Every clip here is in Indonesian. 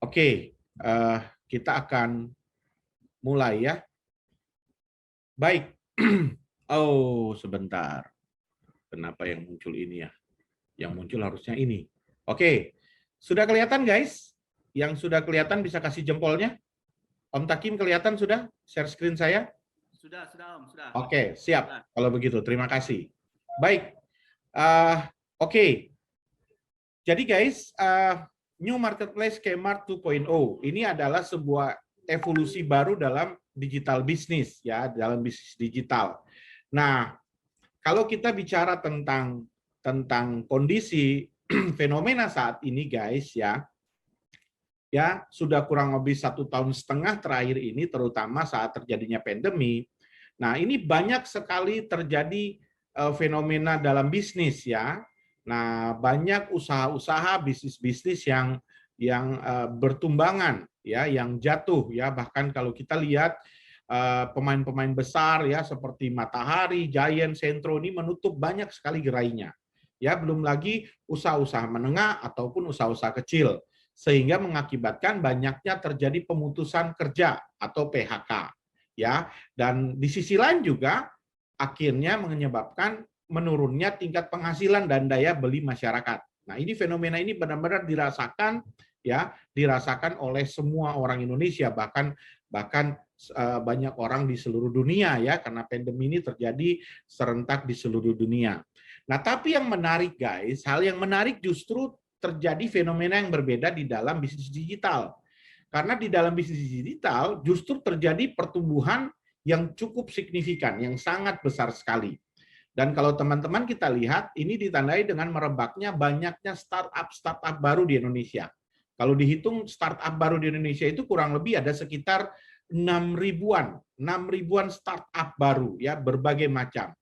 Oke, kita akan mulai ya. Baik. Oh, sebentar. Kenapa yang muncul ini ya? Yang muncul harusnya ini. Oke, sudah kelihatan guys? Yang sudah kelihatan bisa kasih jempolnya? Om Takim kelihatan sudah? Share screen saya? Sudah Om, sudah. Oke, siap. Sudah. Kalau begitu, terima kasih. Baik. Oke. Jadi guys, New Marketplace Kmart 2.0 ini adalah sebuah evolusi baru dalam digital bisnis ya, dalam bisnis digital. Nah, kalau kita bicara tentang kondisi fenomena saat ini guys ya sudah kurang lebih 1,5 tahun terakhir ini, terutama saat terjadinya pandemi. Nah, ini banyak sekali terjadi fenomena dalam bisnis ya. Nah, banyak usaha-usaha bisnis-bisnis yang bertumbangan ya, yang jatuh ya. Bahkan kalau kita lihat pemain-pemain besar ya seperti Matahari, Giant, Sentro ini menutup banyak sekali gerainya. Ya, belum lagi usaha-usaha menengah ataupun usaha-usaha kecil, sehingga mengakibatkan banyaknya terjadi pemutusan kerja atau PHK. Ya, dan di sisi lain juga akhirnya menyebabkan menurunnya tingkat penghasilan dan daya beli masyarakat. Nah, ini fenomena ini benar-benar dirasakan oleh semua orang Indonesia, bahkan banyak orang di seluruh dunia ya, karena pandemi ini terjadi serentak di seluruh dunia. Nah, tapi yang menarik guys, hal yang menarik justru terjadi fenomena yang berbeda di dalam bisnis digital. Karena di dalam bisnis digital justru terjadi pertumbuhan yang cukup signifikan, yang sangat besar sekali. Dan kalau teman-teman kita lihat, ini ditandai dengan merebaknya banyaknya startup baru di Indonesia. Kalau dihitung startup baru di Indonesia itu kurang lebih ada sekitar 6 ribuan startup baru ya, berbagai macam.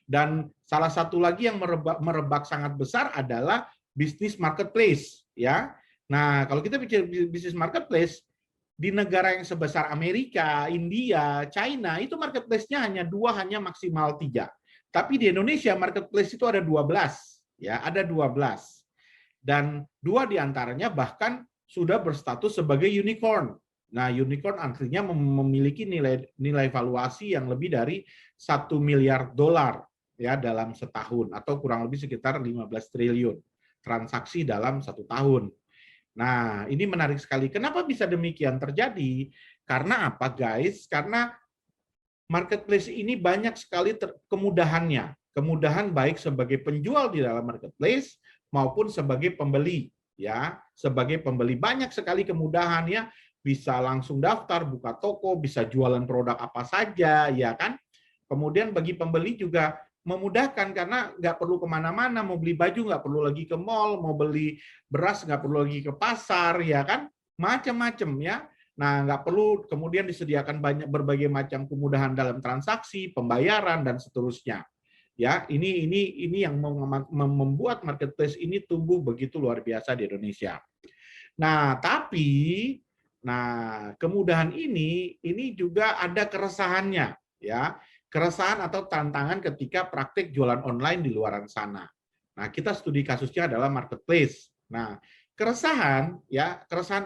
Dan salah satu lagi yang merebak sangat besar adalah bisnis marketplace ya. Nah, kalau kita bicara bisnis marketplace di negara yang sebesar Amerika, India, China, itu marketplace-nya hanya 2, hanya maksimal 3. Tapi di Indonesia marketplace itu ada 12, ya, ada 12. Dan 2 diantaranya bahkan sudah berstatus sebagai unicorn. Nah, unicorn artinya memiliki nilai valuasi yang lebih dari 1 miliar dolar ya dalam setahun, atau kurang lebih sekitar 15 triliun transaksi dalam 1 tahun. Nah, ini menarik sekali. Kenapa bisa demikian terjadi? Karena apa, guys? Karena marketplace ini banyak sekali kemudahannya. Kemudahan baik sebagai penjual di dalam marketplace maupun sebagai pembeli ya. Sebagai pembeli banyak sekali kemudahan ya. Bisa langsung daftar, buka toko, bisa jualan produk apa saja ya kan. Kemudian bagi pembeli juga memudahkan karena nggak perlu kemana-mana, mau beli baju nggak perlu lagi ke mall, mau beli beras nggak perlu lagi ke pasar ya kan, macam-macam ya. Nah, nggak perlu kemudian disediakan banyak berbagai macam kemudahan dalam transaksi, pembayaran dan seterusnya. Ya, ini yang membuat marketplace ini tumbuh begitu luar biasa di Indonesia. Nah, tapi kemudahan ini juga ada keresahannya ya. Keresahan atau tantangan ketika praktik jualan online di luaran sana. Nah, kita studi kasusnya adalah marketplace. Nah, keresahan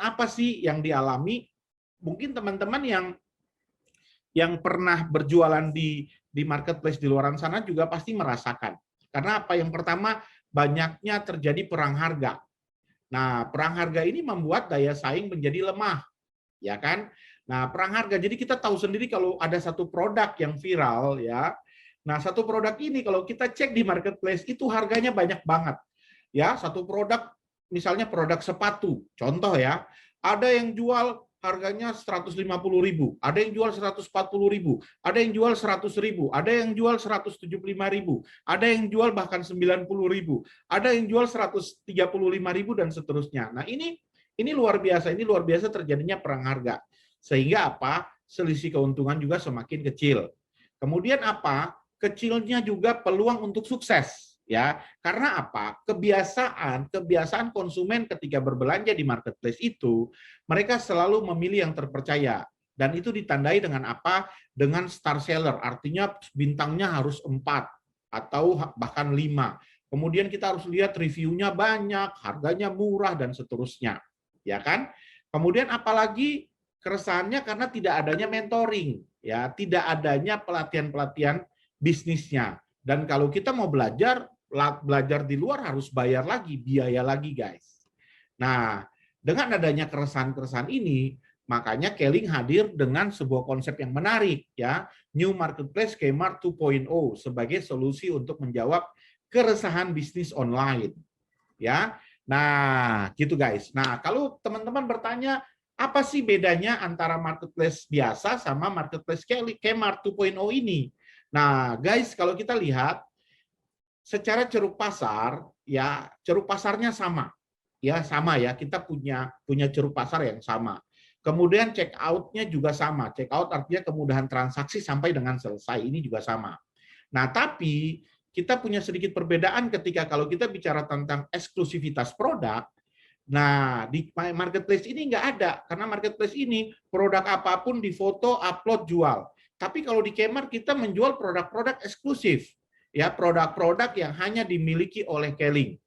apa sih yang dialami? Mungkin teman-teman yang pernah berjualan di marketplace di luar sana juga pasti merasakan. Karena apa? Yang pertama, banyaknya terjadi perang harga. Nah, perang harga ini membuat daya saing menjadi lemah, ya kan? Nah, perang harga. Jadi kita tahu sendiri kalau ada satu produk yang viral ya. Nah, satu produk ini kalau kita cek di marketplace itu harganya banyak banget. Ya, satu produk misalnya produk sepatu, contoh ya. Ada yang jual harganya 150.000, ada yang jual 140.000, ada yang jual 100.000, ada yang jual 175.000, ada yang jual bahkan 90.000, ada yang jual 135.000 dan seterusnya. Nah, ini luar biasa terjadinya perang harga. Sehingga apa? Selisih keuntungan juga semakin kecil. Kemudian apa? Kecilnya juga peluang untuk sukses. Ya, karena apa? Kebiasaan konsumen ketika berbelanja di marketplace itu, mereka selalu memilih yang terpercaya. Dan itu ditandai dengan apa? Dengan star seller, artinya bintangnya harus 4 atau bahkan 5. Kemudian kita harus lihat reviewnya banyak, harganya murah dan seterusnya. Ya kan? Kemudian apalagi keresahannya karena tidak adanya mentoring, ya, tidak adanya pelatihan-pelatihan bisnisnya. Dan kalau kita mau belajar di luar harus bayar lagi, biaya lagi, guys. Nah, dengan adanya keresahan-keresahan ini, makanya Keling hadir dengan sebuah konsep yang menarik, ya, New Marketplace Kmart 2.0 sebagai solusi untuk menjawab keresahan bisnis online, ya. Nah, gitu guys. Nah, kalau teman-teman bertanya apa sih bedanya antara marketplace biasa sama marketplace Kmart 2.0 ini? Nah, guys, kalau kita lihat secara ceruk pasar, ya, ceruk pasarnya sama. Ya, sama ya. Kita punya ceruk pasar yang sama. Kemudian check out-nya juga sama. Check out artinya kemudahan transaksi sampai dengan selesai. Ini juga sama. Nah, tapi kita punya sedikit perbedaan ketika kalau kita bicara tentang eksklusivitas produk. Nah, di marketplace ini nggak ada, karena marketplace ini produk apapun difoto, upload, jual. Tapi kalau di Kmart kita menjual produk-produk eksklusif, ya, produk-produk yang hanya dimiliki oleh Keling,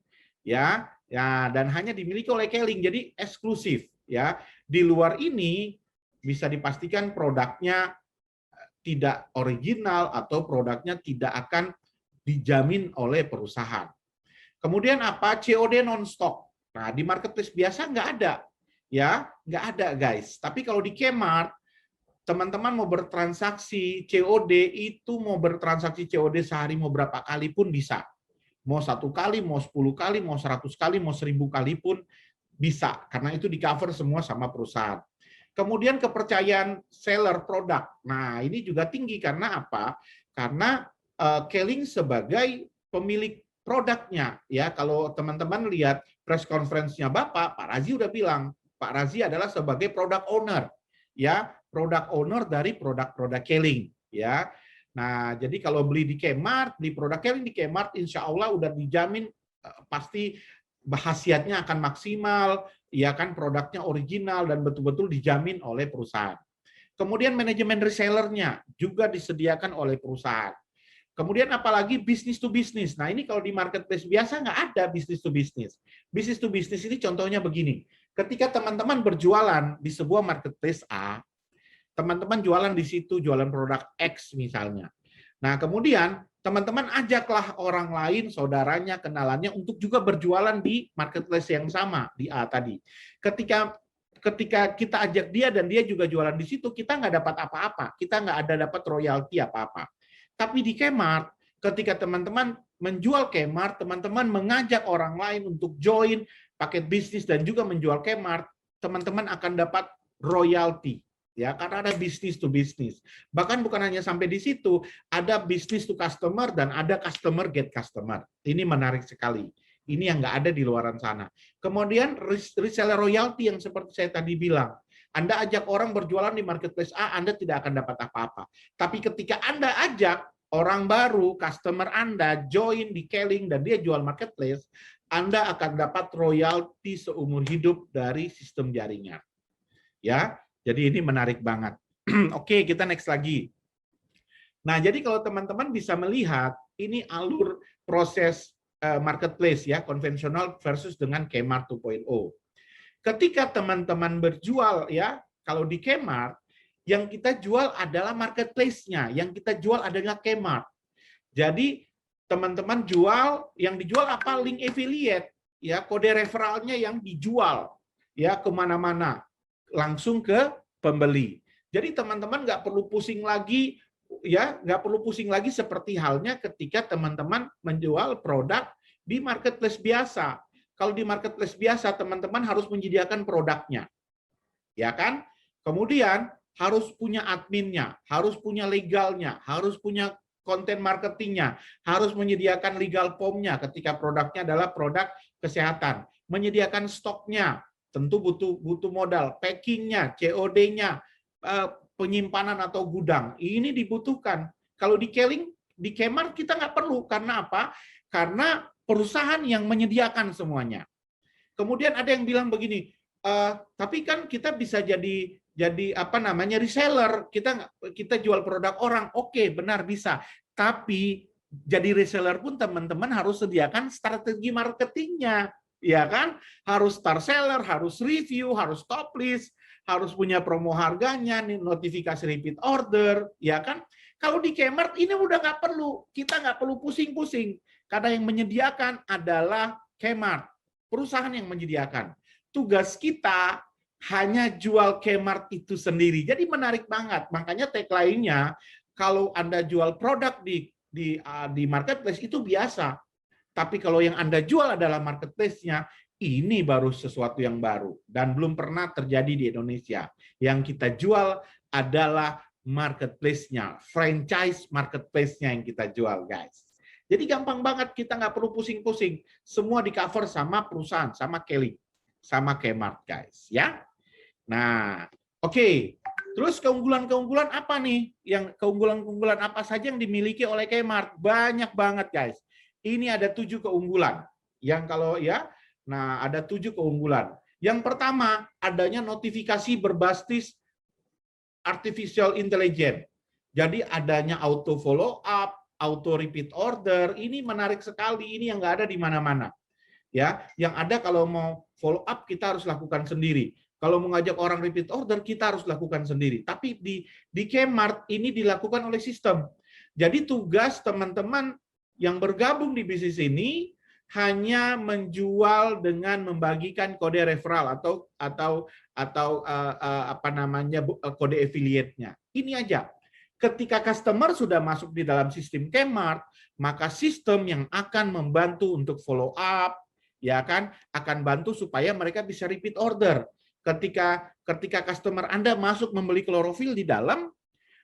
ya, ya, dan hanya dimiliki oleh Keling, jadi eksklusif, ya. Di luar ini bisa dipastikan produknya tidak original atau produknya tidak akan dijamin oleh perusahaan. Kemudian apa? COD non-stock. Nah, di marketplace biasa nggak ada. Ya, nggak ada, guys. Tapi kalau di Kmart, teman-teman mau bertransaksi COD, itu mau bertransaksi COD sehari mau berapa kali pun bisa. Mau 1 kali, mau 10 kali, mau 100 kali, mau 1000 kali pun bisa. Karena itu di-cover semua sama perusahaan. Kemudian kepercayaan seller produk. Nah, ini juga tinggi karena apa? Karena Keling sebagai pemilik produknya, ya. Kalau teman-teman lihat press conference-nya Bapak, Pak Razi udah bilang, Pak Razi adalah sebagai product owner, ya, product owner dari produk-produk Keling, ya. Nah, jadi kalau beli di Kmart, beli produk Keling di Kmart, insya Allah udah dijamin pasti khasiatnya akan maksimal, ya kan, produknya original dan betul-betul dijamin oleh perusahaan. Kemudian manajemen resellernya juga disediakan oleh perusahaan. Kemudian apalagi bisnis to bisnis. Nah, ini kalau di marketplace biasa nggak ada bisnis to bisnis. Bisnis to bisnis ini contohnya begini. Ketika teman-teman berjualan di sebuah marketplace A, teman-teman jualan di situ, jualan produk X misalnya. Nah, kemudian teman-teman ajaklah orang lain, saudaranya, kenalannya untuk juga berjualan di marketplace yang sama, di A tadi. Ketika kita ajak dia dan dia juga jualan di situ, kita nggak dapat apa-apa. Kita nggak ada dapat royalti apa-apa. Tapi di Kmart, ketika teman-teman menjual Kmart, teman-teman mengajak orang lain untuk join paket bisnis dan juga menjual Kmart, teman-teman akan dapat royalti, ya, karena ada bisnis to bisnis. Bahkan bukan hanya sampai di situ, ada bisnis to customer dan ada customer get customer. Ini menarik sekali. Ini yang nggak ada di luaran sana. Kemudian reseller royalty yang seperti saya tadi bilang. Anda ajak orang berjualan di marketplace A, Anda tidak akan dapat apa-apa. Tapi ketika Anda ajak orang baru, customer Anda join di Keling dan dia jual marketplace, Anda akan dapat royalti seumur hidup dari sistem jaringan. Ya, jadi ini menarik banget. Oke, kita next lagi. Nah, jadi kalau teman-teman bisa melihat ini alur proses marketplace, ya, konvensional versus dengan Kmart 2.0. Ketika teman-teman berjual, ya, kalau di Kmart yang kita jual adalah marketplace-nya, yang kita jual adalah Kmart. Jadi teman-teman jual, yang dijual apa? Link affiliate, ya, kode referralnya yang dijual, ya, kemana-mana, langsung ke pembeli. Jadi teman-teman nggak perlu pusing lagi, ya, nggak perlu pusing lagi seperti halnya ketika teman-teman menjual produk di marketplace biasa. Kalau di marketplace biasa, teman-teman harus menyediakan produknya, ya kan? Kemudian harus punya adminnya, harus punya legalnya, harus punya konten marketingnya, harus menyediakan legal form-nya ketika produknya adalah produk kesehatan, menyediakan stoknya, tentu butuh modal, packingnya, COD-nya, penyimpanan atau gudang, ini dibutuhkan. Kalau di Keling, di Kmart kita nggak perlu, karena apa? Karena perusahaan yang menyediakan semuanya. Kemudian ada yang bilang begini, tapi kan kita bisa jadi apa namanya reseller, kita jual produk orang. Oke, benar bisa. Tapi jadi reseller pun teman-teman harus sediakan strategi marketingnya. ya kan? Harus star seller, harus review, harus top list, harus punya promo harganya, notifikasi repeat order, ya kan? Kalau di Kmart ini udah nggak perlu, kita nggak perlu pusing-pusing, karena yang menyediakan adalah Kmart, perusahaan yang menyediakan. Tugas kita hanya jual Kmart itu sendiri. Jadi menarik banget. Makanya tagline-nya, kalau Anda jual produk di marketplace itu biasa. Tapi kalau yang Anda jual adalah marketplace-nya, ini baru sesuatu yang baru. Dan belum pernah terjadi di Indonesia. Yang kita jual adalah marketplace-nya, franchise marketplace-nya yang kita jual, guys. Jadi gampang banget, kita nggak perlu pusing-pusing. Semua di cover sama perusahaan, sama Kelly, sama Kmart, guys. Ya. Nah, oke. Terus keunggulan-keunggulan apa nih? Yang keunggulan-keunggulan apa saja yang dimiliki oleh Kmart? Banyak banget, guys. Ini ada 7 keunggulan. Yang kalau ya, nah ada 7 keunggulan. Yang pertama, adanya notifikasi berbasis artificial intelligence. Jadi adanya auto follow up, auto repeat order, ini menarik sekali. Ini yang nggak ada di mana-mana. Ya, yang ada kalau mau follow up kita harus lakukan sendiri. Kalau mengajak orang repeat order, kita harus lakukan sendiri. Tapi di Kmart ini dilakukan oleh sistem. Jadi tugas teman-teman yang bergabung di bisnis ini hanya menjual dengan membagikan kode referral atau apa namanya kode affiliate-nya. Ini aja. Ketika customer sudah masuk di dalam sistem Kmart, maka sistem yang akan membantu untuk follow up, ya kan, akan bantu supaya mereka bisa repeat order. Ketika customer Anda masuk membeli klorofil di dalam,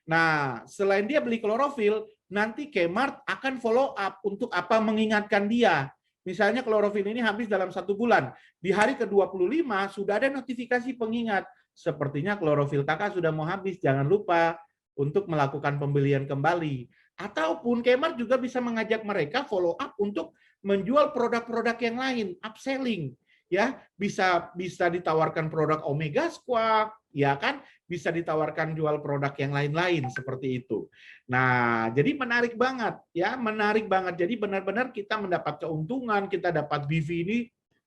nah selain dia beli klorofil, nanti Kmart akan follow up untuk apa? Mengingatkan dia. Misalnya klorofil ini habis dalam 1 bulan. Di hari ke-25 sudah ada notifikasi pengingat. Sepertinya klorofil kakak sudah mau habis, jangan lupa untuk melakukan pembelian kembali. Ataupun Kmart juga bisa mengajak mereka follow up untuk menjual produk-produk yang lain, upselling. Ya, bisa ditawarkan produk Omega Squad, ya kan? Bisa ditawarkan jual produk yang lain-lain seperti itu. Nah, jadi menarik banget, ya, menarik banget. Jadi benar-benar kita mendapat keuntungan, kita dapat BV ini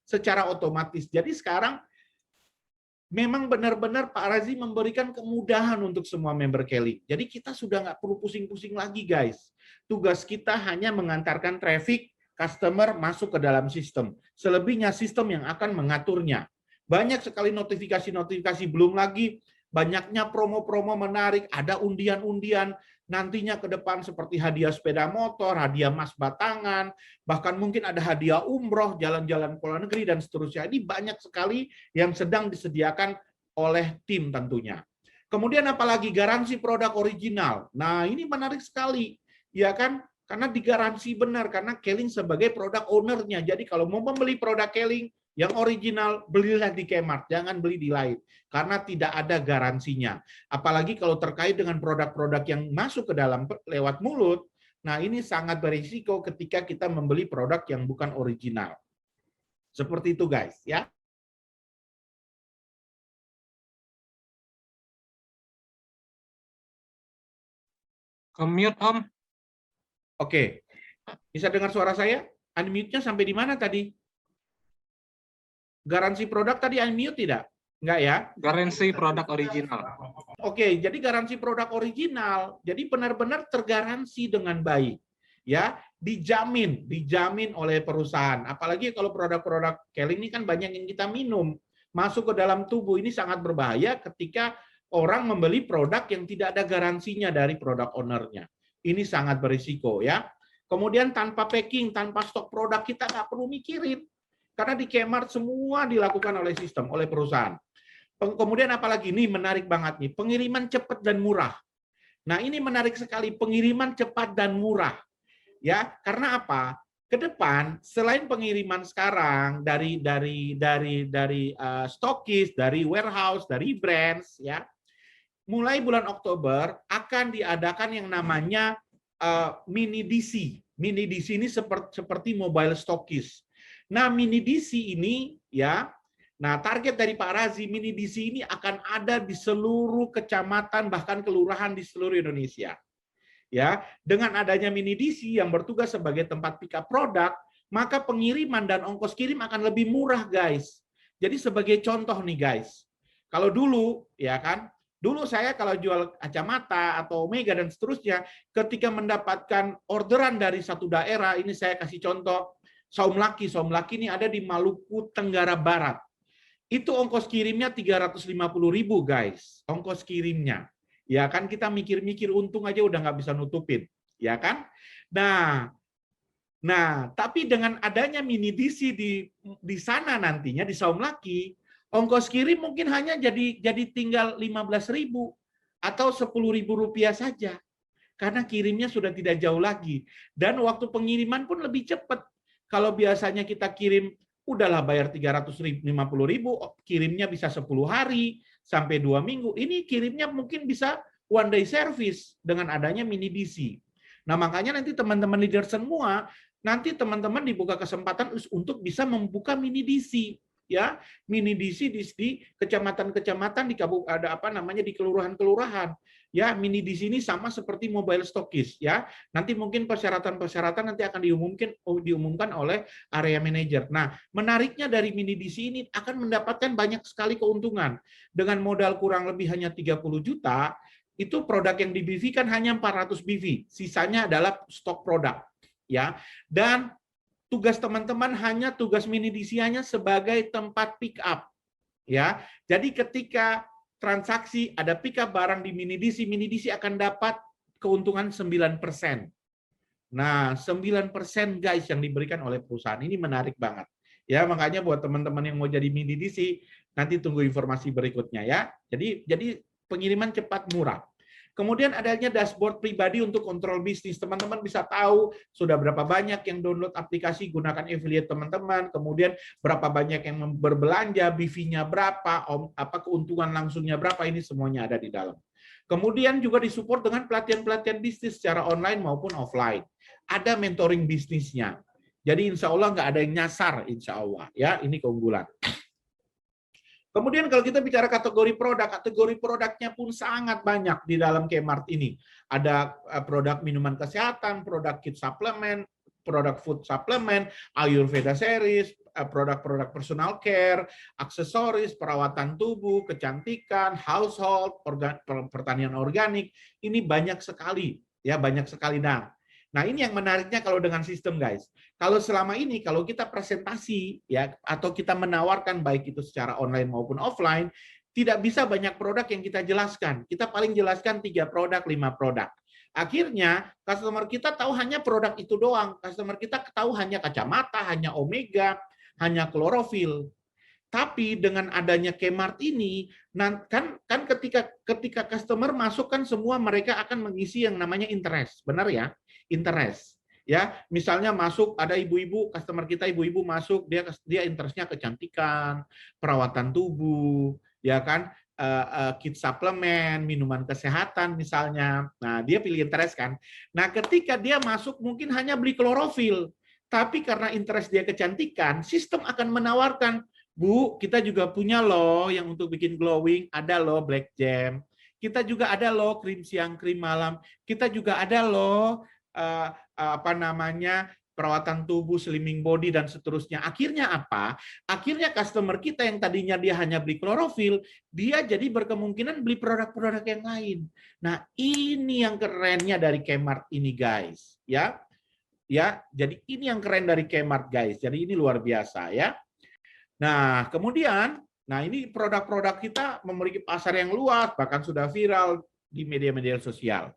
secara otomatis. Jadi sekarang memang benar-benar Pak Razi memberikan kemudahan untuk semua member Kelly. Jadi kita sudah nggak perlu pusing-pusing lagi, guys. Tugas kita hanya mengantarkan traffic customer masuk ke dalam sistem. Selebihnya sistem yang akan mengaturnya. Banyak sekali notifikasi-notifikasi, belum lagi banyaknya promo-promo menarik, ada undian-undian, nantinya ke depan seperti hadiah sepeda motor, hadiah emas batangan, bahkan mungkin ada hadiah umroh, jalan-jalan ke luar negeri, dan seterusnya. Ini banyak sekali yang sedang disediakan oleh tim tentunya. Kemudian apalagi garansi produk original. Nah, ini menarik sekali, ya kan? Karena digaransi benar, karena Keling sebagai produk owner-nya. Jadi kalau mau membeli produk Keling yang original, belilah di Kmart, jangan beli di lain. Karena tidak ada garansinya. Apalagi kalau terkait dengan produk-produk yang masuk ke dalam lewat mulut, nah ini sangat berisiko ketika kita membeli produk yang bukan original. Seperti itu, guys, ya. Ke-mute, Om. Oke. Bisa dengar suara saya? Unmute-nya sampai di mana tadi? Garansi produk tadi unmute tidak? Enggak ya? Garansi produk original. Oke, jadi garansi produk original, jadi benar-benar tergaransi dengan baik. Ya, dijamin oleh perusahaan. Apalagi kalau produk-produk Keling ini kan banyak yang kita minum, masuk ke dalam tubuh, ini sangat berbahaya ketika orang membeli produk yang tidak ada garansinya dari produk owner-nya. Ini sangat berisiko, ya. Kemudian tanpa packing, tanpa stok produk, kita nggak perlu mikirin. Karena di Kmart semua dilakukan oleh sistem, oleh perusahaan. Kemudian apalagi, ini menarik banget nih, pengiriman cepat dan murah. Nah, ini menarik sekali, pengiriman cepat dan murah. Ya, karena apa? Ke depan selain pengiriman sekarang dari stokis, dari warehouse, dari brands, ya. Mulai bulan Oktober akan diadakan yang namanya mini DC. Mini DC ini seperti mobile stokis. Nah, mini DC ini, ya, nah target dari Pak Razi, mini DC ini akan ada di seluruh kecamatan, bahkan kelurahan di seluruh Indonesia. Ya, dengan adanya mini DC yang bertugas sebagai tempat pick up produk, maka pengiriman dan ongkos kirim akan lebih murah, guys. Jadi sebagai contoh nih, guys. Kalau dulu, ya kan, dulu saya kalau jual kacamata atau Omega dan seterusnya, ketika mendapatkan orderan dari satu daerah, ini saya kasih contoh, Saum Laki ini ada di Maluku Tenggara Barat. Itu ongkos kirimnya 350.000, guys. Ongkos kirimnya. Ya kan, kita mikir-mikir untung aja udah nggak bisa nutupin. Ya kan? Nah, tapi dengan adanya mini DC di sana nantinya di Saum Laki, ongkos kirim mungkin hanya jadi tinggal 15.000 atau 10.000 rupiah saja. Karena kirimnya sudah tidak jauh lagi. Dan waktu pengiriman pun lebih cepat. Kalau biasanya kita kirim, udahlah bayar 350.000, kirimnya bisa 10 hari sampai 2 minggu. Ini kirimnya mungkin bisa one day service dengan adanya mini DC. Nah, makanya nanti teman-teman leader semua, nanti teman-teman dibuka kesempatan untuk bisa membuka mini DC. Ya, mini DC di kecamatan-kecamatan, di ada apa namanya, di kelurahan-kelurahan. Ya, mini di sini sama seperti mobile stokis, ya. Nanti mungkin persyaratan-persyaratan nanti akan diumumkan oleh area manager. Nah, menariknya dari mini di sini akan mendapatkan banyak sekali keuntungan. Dengan modal kurang lebih hanya 30 juta, itu produk yang di BV kan hanya 400 BV. Sisanya adalah stok produk, ya. Dan tugas teman-teman hanya tugas mini DC hanya sebagai tempat pick up, ya. Jadi ketika transaksi ada pick up barang di mini DC akan dapat keuntungan 9%. Nah, 9% guys yang diberikan oleh perusahaan ini menarik banget. Ya, makanya buat teman-teman yang mau jadi mini DC, nanti tunggu informasi berikutnya ya. Jadi pengiriman cepat murah. Kemudian adanya dashboard pribadi untuk kontrol bisnis. Teman-teman bisa tahu sudah berapa banyak yang download aplikasi, gunakan affiliate teman-teman, kemudian berapa banyak yang berbelanja, BV-nya berapa, keuntungan langsungnya berapa, ini semuanya ada di dalam. Kemudian juga disupport dengan pelatihan-pelatihan bisnis secara online maupun offline. Ada mentoring bisnisnya. Jadi insya Allah nggak ada yang nyasar, insya Allah. Ya, ini keunggulan. Kemudian kalau kita bicara kategori produknya pun sangat banyak di dalam Kmart ini. Ada produk minuman kesehatan, produk kit suplemen, produk food suplemen, Ayurveda series, produk-produk personal care, aksesoris, perawatan tubuh, kecantikan, household, pertanian organik. Ini banyak sekali, ya, banyak sekali. Nah, ini yang menariknya kalau dengan sistem, guys. Kalau selama ini, kalau kita presentasi, ya, atau kita menawarkan baik itu secara online maupun offline, tidak bisa banyak produk yang kita jelaskan. Kita paling jelaskan 3 produk, 5 produk. Akhirnya, customer kita tahu hanya produk itu doang. Customer kita tahu hanya kacamata, hanya Omega, hanya klorofil. Tapi dengan adanya Kmart ini, kan ketika customer masuk kan semua mereka akan mengisi yang namanya interest, benar ya? Interest, ya. Misalnya masuk ada ibu-ibu, customer kita ibu-ibu masuk, dia interestnya kecantikan, perawatan tubuh, ya kan? Kit suplemen, minuman kesehatan misalnya. Nah, dia pilih interest kan. Nah, ketika dia masuk mungkin hanya beli klorofil, tapi karena interest dia kecantikan, sistem akan menawarkan, Bu, kita juga punya loh yang untuk bikin glowing, ada loh Black Jam. Kita juga ada loh krim siang, krim malam. Kita juga ada loh perawatan tubuh, slimming body dan seterusnya. Akhirnya apa? Akhirnya customer kita yang tadinya dia hanya beli klorofil, dia jadi berkemungkinan beli produk-produk yang lain. Nah, ini yang kerennya dari Kmart ini, guys. Ya, jadi ini yang keren dari Kmart, guys. Jadi ini luar biasa, ya. Nah, kemudian, ini produk-produk kita memiliki pasar yang luas, bahkan sudah viral di media-media sosial.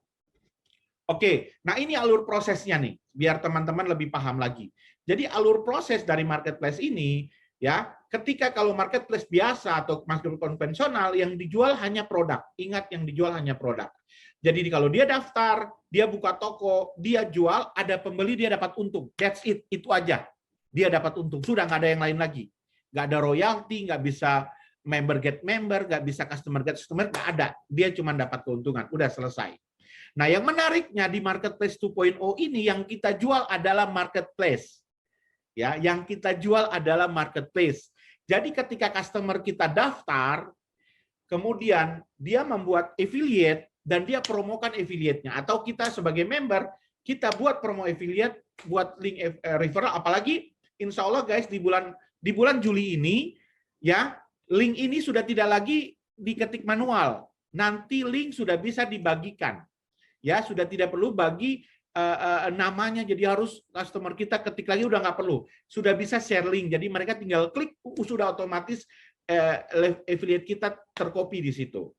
Oke, nah ini alur prosesnya nih, biar teman-teman lebih paham lagi. Jadi alur proses dari marketplace ini, ya, ketika kalau marketplace biasa atau marketplace konvensional yang dijual hanya produk. Ingat, yang dijual hanya produk. Jadi kalau dia daftar, dia buka toko, dia jual, ada pembeli, dia dapat untung. That's it, itu aja. Dia dapat untung, sudah nggak ada yang lain lagi. Nggak ada royalti, nggak bisa member get member, nggak bisa customer get customer, nggak ada. Dia cuma dapat keuntungan, udah selesai. Nah, yang menariknya di marketplace 2.0 ini yang kita jual adalah marketplace. Ya, yang kita jual adalah marketplace. Jadi ketika customer kita daftar, kemudian dia membuat affiliate dan dia promokan affiliate-nya, atau kita sebagai member kita buat promo affiliate, buat link referral, apalagi insya Allah guys di bulan Juli ini ya, link ini sudah tidak lagi diketik manual. Nanti link sudah bisa dibagikan. Ya, sudah tidak perlu bagi namanya, jadi harus customer kita ketik lagi udah nggak perlu. Sudah bisa share link. Jadi mereka tinggal klik, sudah otomatis affiliate kita tercopy di situ.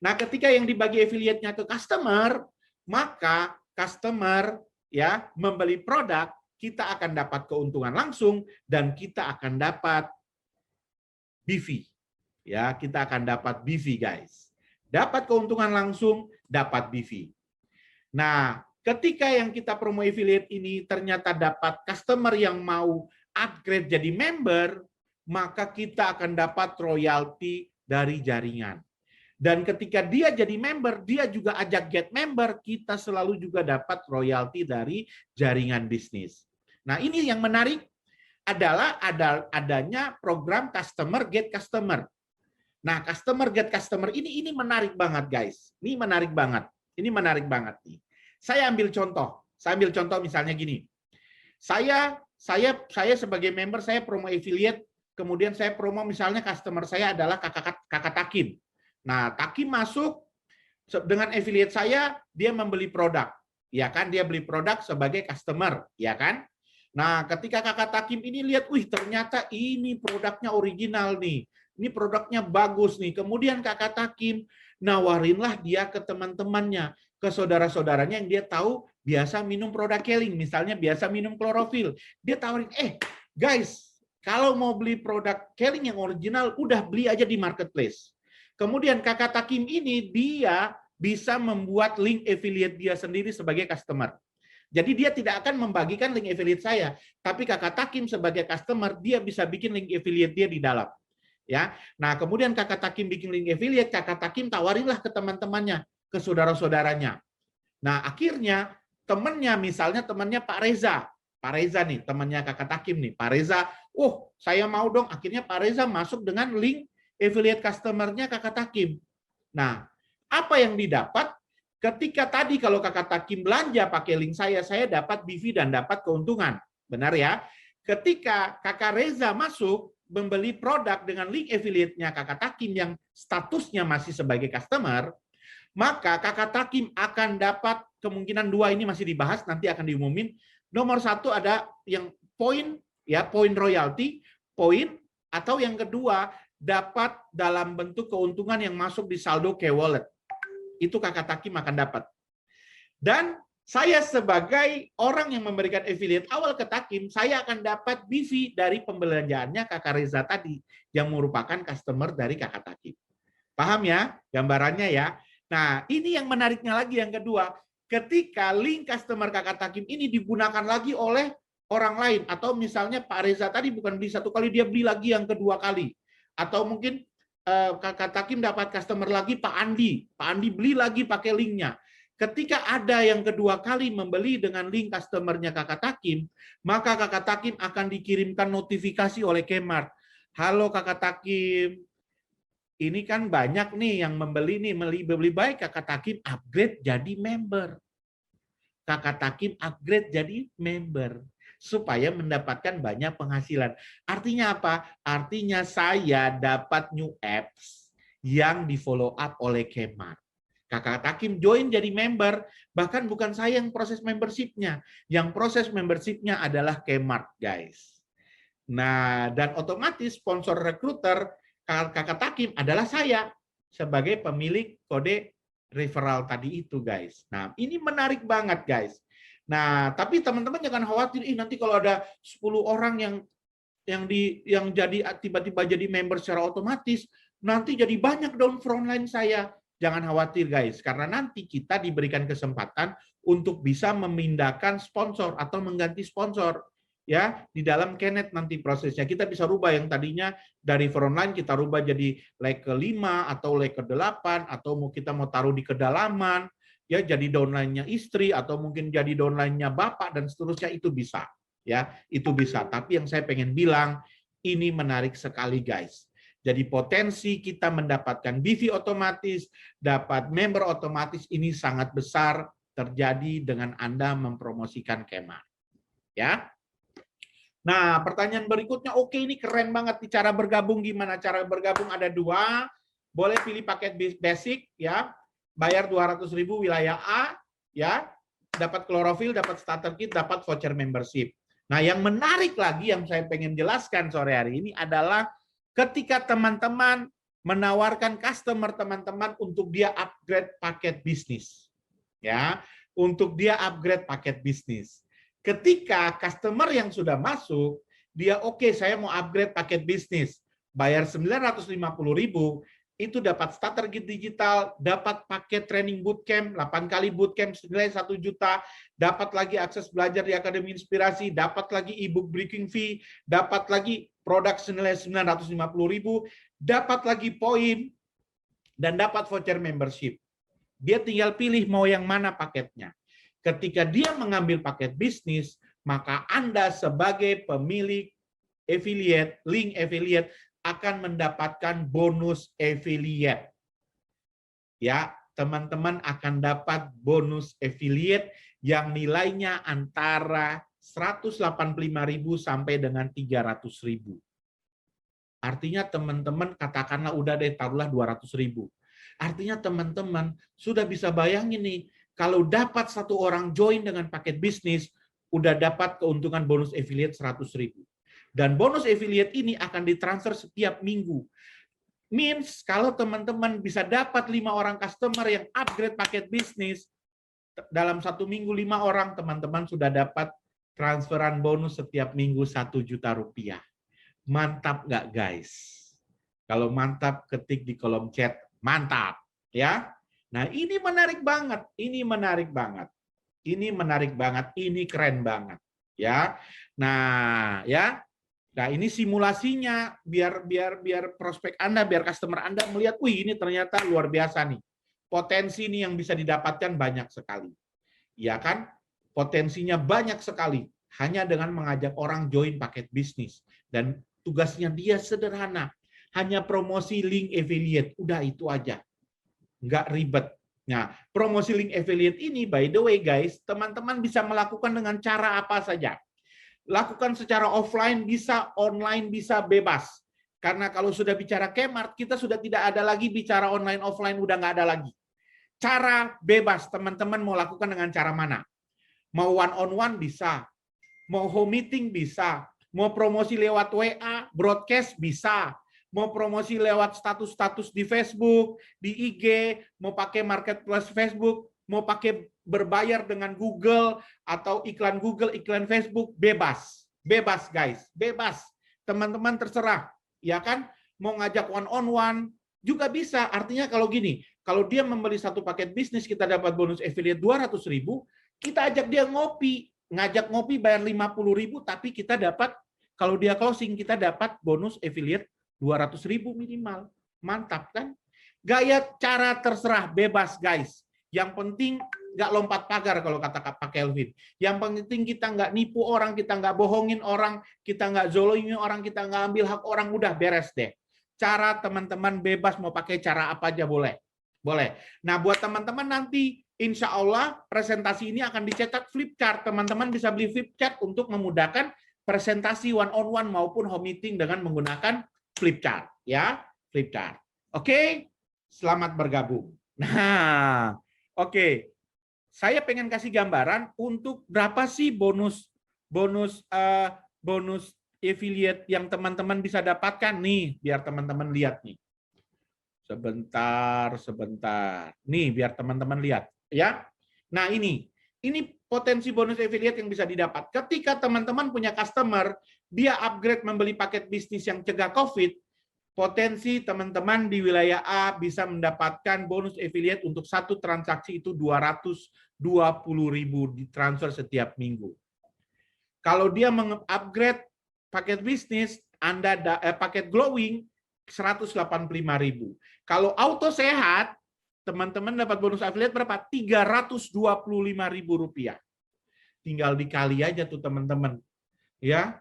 Nah, ketika yang dibagi affiliate-nya ke customer, maka customer ya membeli produk, kita akan dapat keuntungan langsung dan kita akan dapat BV. Ya, kita akan dapat BV, guys. Dapat keuntungan langsung, dapat BV. Nah, ketika yang kita promo affiliate ini ternyata dapat customer yang mau upgrade jadi member, maka kita akan dapat royalti dari jaringan. Dan ketika dia jadi member, dia juga ajak get member, kita selalu juga dapat royalti dari jaringan bisnis. Nah, ini yang menarik adalah adanya program customer get customer. Nah, customer get customer ini menarik banget, guys. Ini menarik banget. Ini menarik banget nih. Saya ambil contoh misalnya gini. Saya sebagai member, saya promo affiliate, kemudian saya promo misalnya customer saya adalah kakak Takim. Nah, Takim masuk dengan affiliate saya, dia membeli produk. Ya kan, dia beli produk sebagai customer, ya kan? Nah, ketika kakak Takim ini lihat, wih ternyata ini produknya original nih. Ini produknya bagus nih. Kemudian kakak Takim nawarinlah dia ke teman-temannya, ke saudara-saudaranya yang dia tahu biasa minum produk Keling, misalnya biasa minum klorofil. Dia tawarin, guys, kalau mau beli produk Keling yang original, udah beli aja di marketplace. Kemudian kakak Takim ini dia bisa membuat link affiliate dia sendiri sebagai customer. Jadi dia tidak akan membagikan link affiliate saya, tapi kakak Takim sebagai customer dia bisa bikin link affiliate dia di dalam. Ya, nah kemudian kakak Takim bikin link affiliate, kakak Takim tawarinlah ke teman-temannya, ke saudara-saudaranya. Nah akhirnya temannya, misalnya temannya Pak Reza nih, temannya kakak Takim nih, Pak Reza, saya mau dong. Akhirnya Pak Reza masuk dengan link affiliate customer-nya kakak Takim. Nah, apa yang didapat? Ketika tadi kalau kakak Takim belanja pakai link saya dapat BV dan dapat keuntungan. Benar ya? Ketika kakak Reza masuk, membeli produk dengan link affiliate-nya kakak Takim yang statusnya masih sebagai customer, maka kakak Takim akan dapat kemungkinan dua, ini masih dibahas, nanti akan diumumin. Nomor satu ada yang poin, ya poin royalti, poin, atau yang kedua dapat dalam bentuk keuntungan yang masuk di saldo K-Wallet. Itu kakak Takim akan dapat. Dan saya sebagai orang yang memberikan affiliate awal ke Takim, saya akan dapat BV dari pembelanjaannya kakak Reza tadi, yang merupakan customer dari kakak Takim. Paham ya gambarannya ya? Nah, ini yang menariknya lagi yang kedua. Ketika link customer kakak Takim ini digunakan lagi oleh orang lain, atau misalnya Pak Reza tadi bukan beli satu kali, dia beli lagi yang kedua kali. Atau mungkin kakak Takim dapat customer lagi Pak Andi beli lagi pakai linknya. Ketika ada yang kedua kali membeli dengan link customernya kakak Takim, maka kakak Takim akan dikirimkan notifikasi oleh Kmart. Halo kakak Takim, ini kan banyak nih yang membeli nih, beli baik, kakak Takim upgrade jadi member. Kakak Takim upgrade jadi member supaya mendapatkan banyak penghasilan. Artinya apa? Artinya saya dapat new apps yang di follow up oleh Kmart. Kakak Takim join jadi member, bahkan bukan saya yang proses membership-nya. Yang proses membership-nya adalah Kmart, guys. Nah, dan otomatis sponsor recruiter kakak Takim adalah saya sebagai pemilik kode referral tadi itu, guys. Nah, ini menarik banget, guys. Nah, tapi teman-teman jangan khawatir, nanti kalau ada 10 orang yang jadi tiba-tiba jadi member secara otomatis, nanti jadi banyak dong frontline saya. Jangan khawatir, guys, karena nanti kita diberikan kesempatan untuk bisa memindahkan sponsor atau mengganti sponsor. Ya, di dalam Kenet nanti prosesnya kita bisa rubah yang tadinya dari frontline kita rubah jadi leg ke-5 atau leg ke-8, atau kita mau taruh di kedalaman, ya jadi downline-nya istri atau mungkin jadi downline-nya bapak dan seterusnya, itu bisa. Ya, itu bisa. Tapi yang saya pengen bilang, ini menarik sekali, guys. Jadi potensi kita mendapatkan BV otomatis, dapat member otomatis, ini sangat besar terjadi dengan Anda mempromosikan Kemart. Ya. Nah, pertanyaan berikutnya, oke, ini keren banget nih cara bergabung. Gimana cara bergabung? Ada dua. Boleh pilih paket basic ya. Bayar 200.000 wilayah A ya. Dapat klorofil, dapat starter kit, dapat voucher membership. Nah, yang menarik lagi yang saya pengen jelaskan sore hari ini adalah ketika teman-teman menawarkan customer teman-teman untuk dia upgrade paket bisnis. Ya, untuk dia upgrade paket bisnis. Ketika customer yang sudah masuk, dia oke, saya mau upgrade paket bisnis. Bayar 950.000, itu dapat starter kit digital, dapat paket training bootcamp, 8 kali bootcamp senilai 1 juta, dapat lagi akses belajar di Akademi Inspirasi, dapat lagi ebook breaking fee, dapat lagi produk senilai 950.000, dapat lagi poin, dan dapat voucher membership. Dia tinggal pilih mau yang mana paketnya. Ketika dia mengambil paket bisnis, maka Anda sebagai pemilik affiliate, link affiliate, akan mendapatkan bonus affiliate. Ya, teman-teman akan dapat bonus affiliate yang nilainya antara 185.000 sampai dengan 300.000. Artinya teman-teman katakanlah udah deh taruhlah 200.000. Artinya teman-teman sudah bisa bayangin nih, kalau dapat satu orang join dengan paket bisnis, udah dapat keuntungan bonus affiliate 100.000. Dan bonus affiliate ini akan ditransfer setiap minggu. Means kalau teman-teman bisa dapat 5 orang customer yang upgrade paket bisnis, dalam 1 minggu 5 orang, teman-teman sudah dapat transferan bonus setiap minggu 1 juta rupiah. Mantap nggak guys? Kalau mantap, ketik di kolom chat. Mantap, ya. Nah, ini menarik banget. Ini menarik banget. Ini menarik banget. Ini keren banget, ya. Nah, ya. Nah, ini simulasinya biar prospek Anda, biar customer Anda melihat, wih, ini ternyata luar biasa nih. Potensi ini yang bisa didapatkan banyak sekali. Ya kan? Potensinya banyak sekali hanya dengan mengajak orang join paket bisnis. Dan tugasnya dia sederhana, hanya promosi link affiliate, udah itu aja, nggak ribet. Nah, promosi link affiliate ini, by the way guys, teman-teman bisa melakukan dengan cara apa saja. Lakukan secara offline, bisa online, bisa bebas. Karena kalau sudah bicara Kemart, kita sudah tidak ada lagi bicara online, offline, udah nggak ada lagi. Cara bebas, teman-teman mau lakukan dengan cara mana? Mau one-on-one bisa, mau home meeting bisa, mau promosi lewat WA, broadcast bisa, mau promosi lewat status-status di Facebook, di IG, mau pakai marketplace Facebook, mau pakai berbayar dengan Google atau iklan Google, iklan Facebook, bebas. Bebas guys, bebas. Teman-teman terserah, ya kan? Mau ngajak one-on-one juga bisa. Artinya kalau gini, kalau dia membeli satu paket bisnis, kita dapat bonus affiliate 200.000, kita ajak dia ngopi, ngajak ngopi bayar 50.000, tapi kita dapat, kalau dia closing, kita dapat bonus affiliate 200.000 minimal. Mantap kan? Gaya cara terserah, bebas guys. Yang penting nggak lompat pagar kalau kata Pak Kelvin. Yang penting kita nggak nipu orang, kita nggak bohongin orang, kita nggak zolimi orang, kita nggak ambil hak orang, udah beres deh. Cara teman-teman bebas mau pakai cara apa aja boleh. Boleh. Nah, buat teman-teman nanti insya Allah presentasi ini akan dicetak flip chart. Teman-teman bisa beli flip chart untuk memudahkan presentasi one-on-one maupun home meeting dengan menggunakan flip chart. Ya, flip chart. Oke, selamat bergabung. Nah, oke. Saya pengen kasih gambaran untuk berapa sih bonus affiliate yang teman-teman bisa dapatkan nih, biar teman-teman lihat nih. Sebentar. Nih, biar teman-teman lihat, ya. Nah, ini potensi bonus affiliate yang bisa didapat. Ketika teman-teman punya customer, dia upgrade membeli paket bisnis yang cegah COVID, potensi teman-teman di wilayah A bisa mendapatkan bonus affiliate untuk satu transaksi itu 220.000 ditransfer setiap minggu. Kalau dia mengupgrade paket bisnis, paket glowing 185.000. Kalau auto sehat, teman-teman dapat bonus affiliate berapa? 325.000 rupiah. Tinggal dikali aja tuh teman-teman. Ya,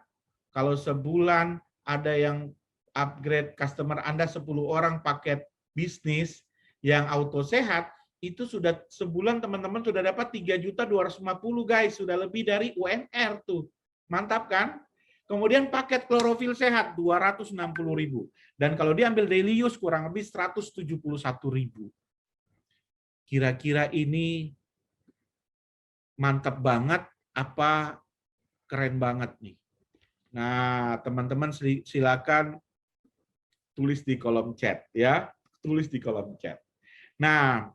kalau sebulan ada yang upgrade customer Anda 10 orang paket bisnis yang auto sehat, itu sudah sebulan teman-teman sudah dapat 3.250.000 guys, sudah lebih dari UMR tuh. Mantap kan? Kemudian paket klorofil sehat 260.000. Dan kalau diambil daily use kurang lebih 171.000. Kira-kira ini mantap banget apa keren banget nih? Nah, teman-teman silakan tulis di kolom chat ya. Tulis di kolom chat. Nah,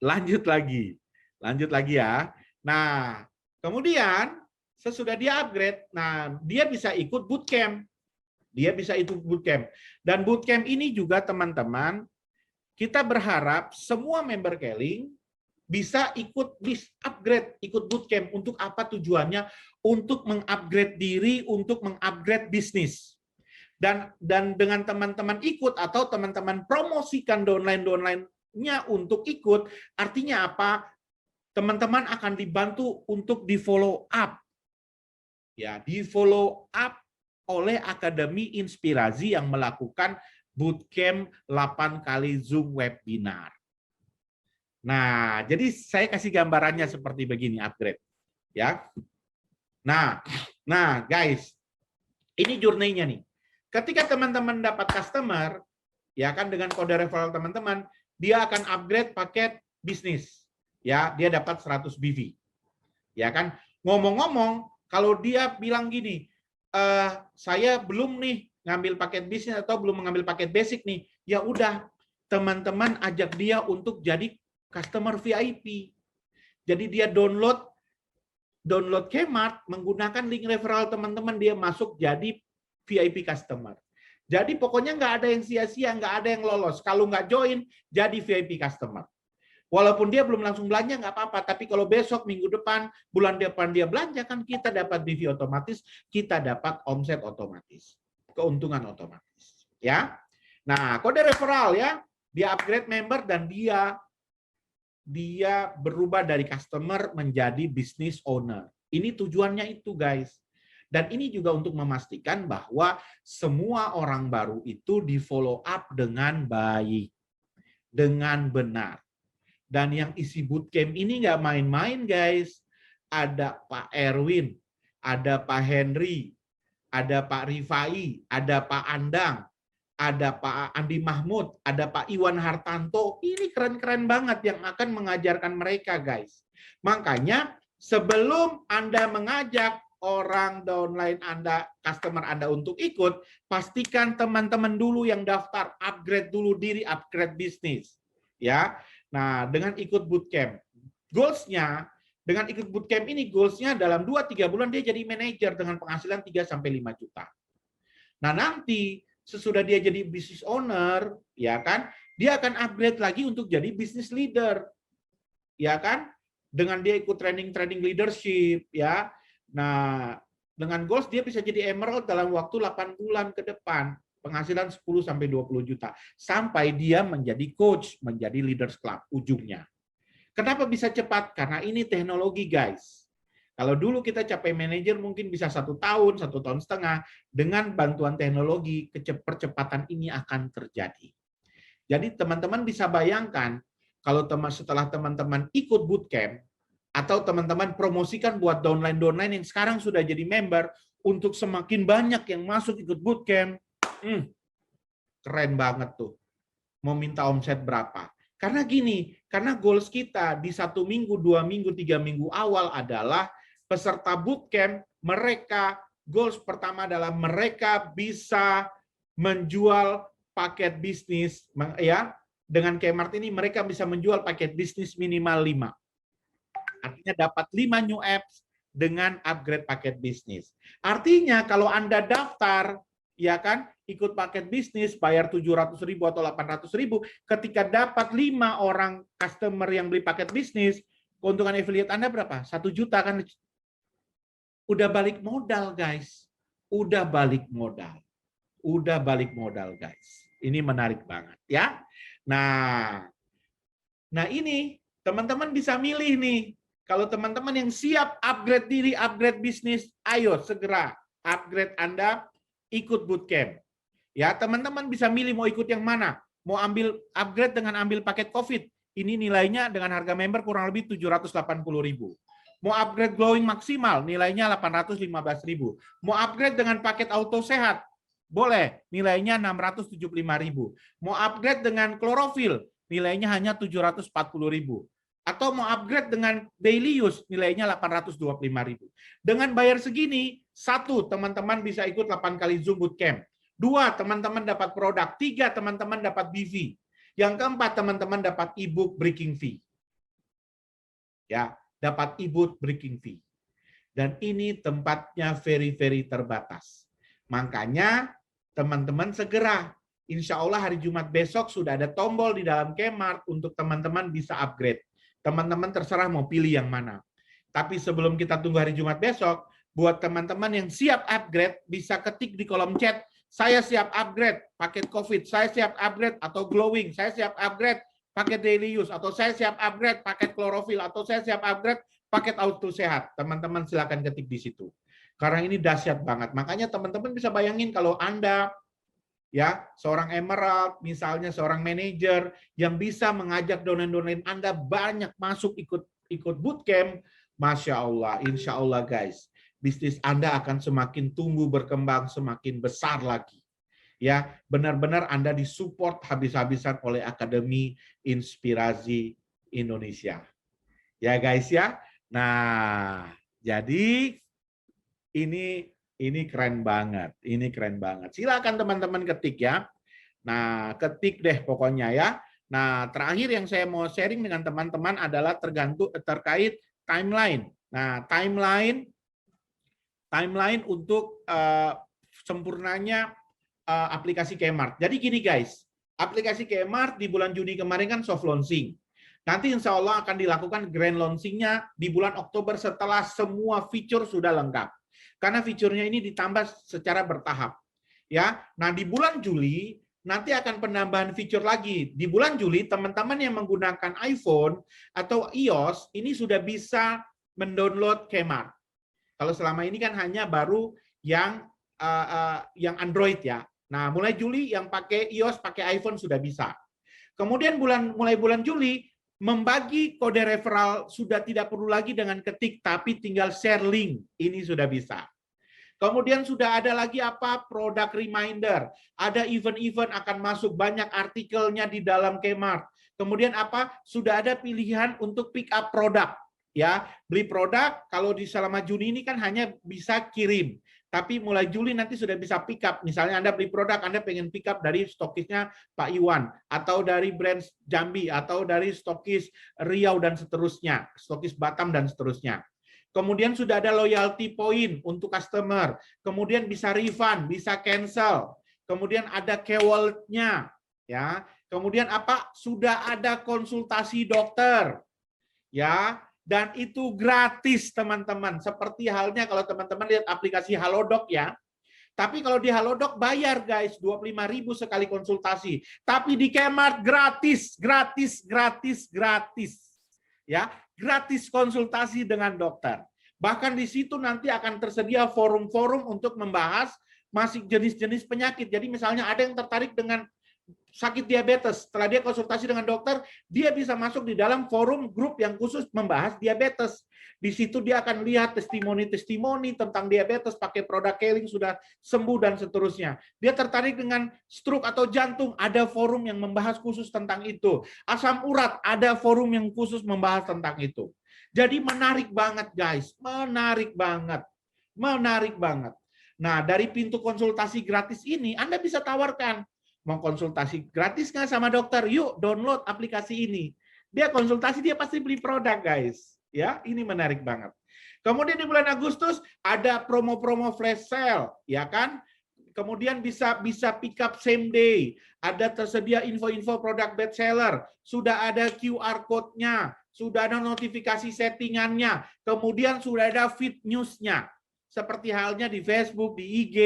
lanjut lagi ya. Nah, kemudian sesudah dia upgrade, nah dia bisa ikut bootcamp. Dan bootcamp ini juga teman-teman, kita berharap semua member Keling bisa ikut upgrade, ikut bootcamp. Untuk apa tujuannya? Untuk mengupgrade diri, untuk mengupgrade bisnis. Dan dengan teman-teman ikut atau teman-teman promosikan downline-nya untuk ikut, artinya apa? Teman-teman akan dibantu untuk di follow up. Ya, di follow up oleh Akademi Inspirasi yang melakukan bootcamp 8 kali Zoom webinar. Nah, jadi saya kasih gambarannya seperti begini upgrade. Ya. Nah, guys, ini journey-nya nih. Ketika teman-teman dapat customer, ya kan dengan kode referral teman-teman, dia akan upgrade paket bisnis. Ya, dia dapat 100 BV. Ya kan? Ngomong-ngomong, kalau dia bilang gini, saya belum nih ngambil paket bisnis atau belum mengambil paket basic nih, ya udah teman-teman ajak dia untuk jadi customer VIP. Jadi dia download Kmart menggunakan link referral teman-teman, dia masuk jadi VIP customer. Jadi pokoknya nggak ada yang sia-sia, nggak ada yang lolos. Kalau nggak join, jadi VIP customer. Walaupun dia belum langsung belanja, nggak apa-apa. Tapi kalau besok, minggu depan, bulan depan dia belanja, kan kita dapat BV otomatis, kita dapat omset otomatis. Keuntungan otomatis. Ya. Nah, kode referral ya, dia upgrade member dan dia berubah dari customer menjadi business owner. Ini tujuannya itu, guys. Dan ini juga untuk memastikan bahwa semua orang baru itu di follow up dengan baik, dengan benar. Dan yang isi bootcamp ini nggak main-main, guys. Ada Pak Erwin, ada Pak Henry, ada Pak Rifai, ada Pak Andang, ada Pak Andi Mahmud, ada Pak Iwan Hartanto. Ini keren-keren banget yang akan mengajarkan mereka, guys. Makanya sebelum Anda mengajak orang downline Anda, customer Anda untuk ikut, pastikan teman-teman dulu yang daftar, upgrade dulu diri, upgrade bisnis. Ya. Nah, dengan ikut bootcamp, goals-nya, dengan ikut bootcamp ini, goals-nya dalam 2-3 bulan dia jadi manajer dengan penghasilan 3-5 juta. Nah, nanti sesudah dia jadi business owner, ya kan, dia akan upgrade lagi untuk jadi business leader. Ya kan? Dengan dia ikut training leadership, ya. Nah, dengan goals dia bisa jadi emerald dalam waktu 8 bulan ke depan. Penghasilan 10-20 juta. Sampai dia menjadi coach, menjadi leaders club ujungnya. Kenapa bisa cepat? Karena ini teknologi, guys. Kalau dulu kita capai manajer mungkin bisa 1 tahun, 1,5 tahun. Dengan bantuan teknologi, percepatan ini akan terjadi. Jadi teman-teman bisa bayangkan, kalau setelah teman-teman ikut bootcamp, atau teman-teman promosikan buat downline yang sekarang sudah jadi member, untuk semakin banyak yang masuk ikut bootcamp, keren banget tuh. Mau minta omset berapa? Karena gini, karena goals kita di 1 minggu, 2 minggu, 3 minggu awal adalah peserta bootcamp, mereka goals pertama adalah mereka bisa menjual paket bisnis, ya. Dengan Kmart ini mereka bisa menjual paket bisnis minimal 5. Artinya dapat 5 new apps dengan upgrade paket bisnis. Artinya kalau Anda daftar, ya kan, ikut paket bisnis, bayar 700.000 atau 800.000, ketika dapat 5 orang customer yang beli paket bisnis, keuntungan affiliate Anda berapa? 1 juta kan? Udah balik modal, guys. Udah balik modal. Guys. Ini menarik banget, ya. Nah ini teman-teman bisa milih nih. Kalau teman-teman yang siap upgrade diri, upgrade bisnis, ayo segera upgrade Anda, ikut bootcamp. Ya, teman-teman bisa milih mau ikut yang mana. Mau ambil upgrade dengan ambil paket COVID, ini nilainya dengan harga member kurang lebih 780.000. Mau upgrade glowing maksimal, nilainya 815.000. Mau upgrade dengan paket auto sehat, boleh, nilainya 675.000. Mau upgrade dengan klorofil, nilainya hanya 740.000. Atau mau upgrade dengan daily use, nilainya 825.000. Dengan bayar segini, satu, teman-teman bisa ikut 8 kali Zoom Bootcamp. Dua, teman-teman dapat produk. Tiga, teman-teman dapat BV. Yang keempat, teman-teman dapat e-book breaking fee. Ya, dapat e-book breaking fee. Dan ini tempatnya very terbatas. Makanya teman-teman segera. Insya Allah hari Jumat besok sudah ada tombol di dalam Kmart untuk teman-teman bisa upgrade. Teman-teman terserah mau pilih yang mana. Tapi sebelum kita tunggu hari Jumat besok, buat teman-teman yang siap upgrade, bisa ketik di kolom chat, saya siap upgrade paket COVID, saya siap upgrade atau glowing, saya siap upgrade paket daily use, atau saya siap upgrade paket klorofil, atau saya siap upgrade paket auto sehat. Teman-teman silakan ketik di situ. Karena ini dahsyat banget. Makanya teman-teman bisa bayangin kalau Anda ya seorang emerald, misalnya seorang manajer yang bisa mengajak donain-donain Anda banyak masuk ikut bootcamp, Masya Allah, Insya Allah guys, bisnis Anda akan semakin tumbuh berkembang, semakin besar lagi. Ya, benar-benar Anda disupport habis-habisan oleh Akademi Inspirasi Indonesia. Ya guys ya. Nah, jadi ini keren banget. Ini keren banget. Silakan teman-teman ketik ya. Nah, ketik deh pokoknya ya. Nah, terakhir yang saya mau sharing dengan teman-teman adalah terkait timeline. Nah, timeline untuk sempurnanya aplikasi Kmart. Jadi gini guys, aplikasi Kmart di bulan Juni kemarin kan soft launching. Nanti insya Allah akan dilakukan grand launching-nya di bulan Oktober setelah semua fitur sudah lengkap. Karena fiturnya ini ditambah secara bertahap. Ya, nah di bulan Juli nanti akan penambahan fitur lagi. Di bulan Juli teman-teman yang menggunakan iPhone atau iOS ini sudah bisa mendownload Kmart. Kalau selama ini kan hanya baru yang Android ya. Nah, mulai Juli yang pakai iOS, pakai iPhone sudah bisa. Kemudian mulai bulan Juli membagi kode referral sudah tidak perlu lagi dengan ketik, tapi tinggal share link. Ini sudah bisa. Kemudian sudah ada lagi apa? Product reminder. Ada event-event akan masuk, banyak artikelnya di dalam Kmart. Kemudian apa? Sudah ada pilihan untuk pick up produk. Ya, beli produk kalau di selama Juni ini kan hanya bisa kirim. Tapi mulai Juli nanti sudah bisa pick up. Misalnya Anda beli produk, Anda pengen pick up dari stokisnya Pak Iwan, atau dari brand Jambi, atau dari stokis Riau dan seterusnya, stokis Batam dan seterusnya. Kemudian sudah ada loyalty point untuk customer. Kemudian bisa refund, bisa cancel. Kemudian ada K-Wallet-nya. Ya. Kemudian apa? Sudah ada konsultasi dokter. Ya. Dan itu gratis teman-teman. Seperti halnya kalau teman-teman lihat aplikasi Halodoc ya. Tapi kalau di Halodoc bayar guys, 25.000 sekali konsultasi. Tapi di Kmart gratis. Ya, gratis konsultasi dengan dokter. Bahkan di situ nanti akan tersedia forum-forum untuk membahas masih jenis-jenis penyakit. Jadi misalnya ada yang tertarik dengan sakit diabetes, setelah dia konsultasi dengan dokter, dia bisa masuk di dalam forum grup yang khusus membahas diabetes. Di situ dia akan lihat testimoni-testimoni tentang diabetes, pakai produk Keling sudah sembuh dan seterusnya. Dia tertarik dengan stroke atau jantung, ada forum yang membahas khusus tentang itu. Asam urat, ada forum yang khusus membahas tentang itu. Jadi menarik banget guys, menarik banget. Nah, dari pintu konsultasi gratis ini Anda bisa tawarkan, mau konsultasi gratis nggak sama dokter? Yuk download aplikasi ini. Dia konsultasi, dia pasti beli produk guys. Ya, ini menarik banget. Kemudian di bulan Agustus ada promo-promo flash sale, ya kan? Kemudian bisa pick up same day. Ada tersedia info-info produk bestseller. Sudah ada QR code-nya. Sudah ada notifikasi settingannya. Kemudian sudah ada feed news-nya. Seperti halnya di Facebook, di IG,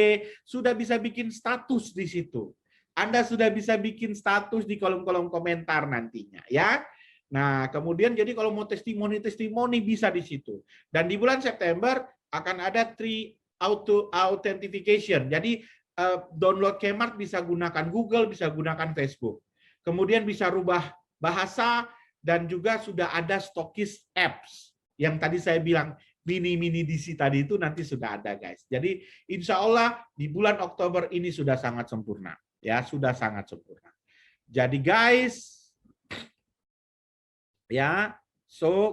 sudah bisa bikin status di situ. Anda sudah bisa bikin status di kolom-kolom komentar nantinya ya. Nah, kemudian jadi kalau mau testimoni bisa di situ. Dan di bulan September akan ada 3 authentication. Jadi download Kmart bisa gunakan Google, bisa gunakan Facebook. Kemudian bisa rubah bahasa dan juga sudah ada stokis apps yang tadi saya bilang mini DC tadi itu nanti sudah ada guys. Jadi insya Allah di bulan Oktober ini sudah sangat sempurna, ya sudah sangat sempurna. Jadi guys, ya so